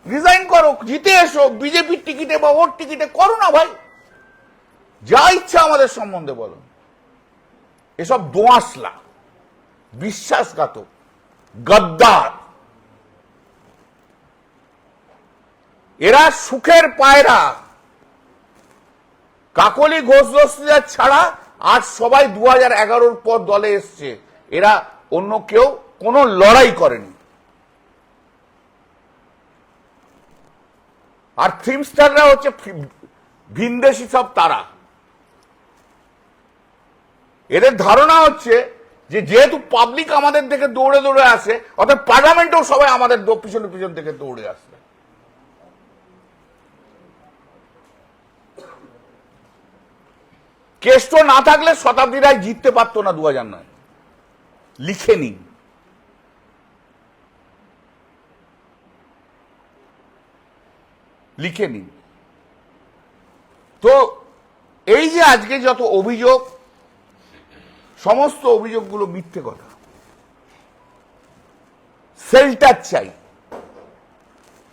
Resign করো, জিতে এসো, বিজেপির টিকিটে বা ওর টিকিটে করো না ভাই, যা ইচ্ছা আমাদের সম্বন্ধে বলো। এসব দোঁয়াশলা, বিশ্বাসঘাতক, গদ্দার। এরা সুখের পায়রা। কাকলি ঘোষ দস্তিদার ছাড়া আর সবাই 2011 পর দলে এসছে, এরা অন্য কেউ কোনো লড়াই করেনি। আর ফিল্মস্টাররা হচ্ছে ভিনদেশি সব তারা। এদের ধারণা হচ্ছে যে যেহেতু পাবলিক আমাদের দিকে দৌড়ে দৌড়ে আসে, অর্থাৎ পার্লামেন্টেও সবাই আমাদের পিছনে পিছন থেকে দৌড়ে আসবে। কেষ্ট না থাকলে শতাব্দী রায় জিততে পারতো না 2009। লিখে নিন। লিখে নিন। তো এই যে আজকে যত অভিযোগ, সমস্ত অভিযোগগুলো মিথ্যে কথা। শেল্টার চাই।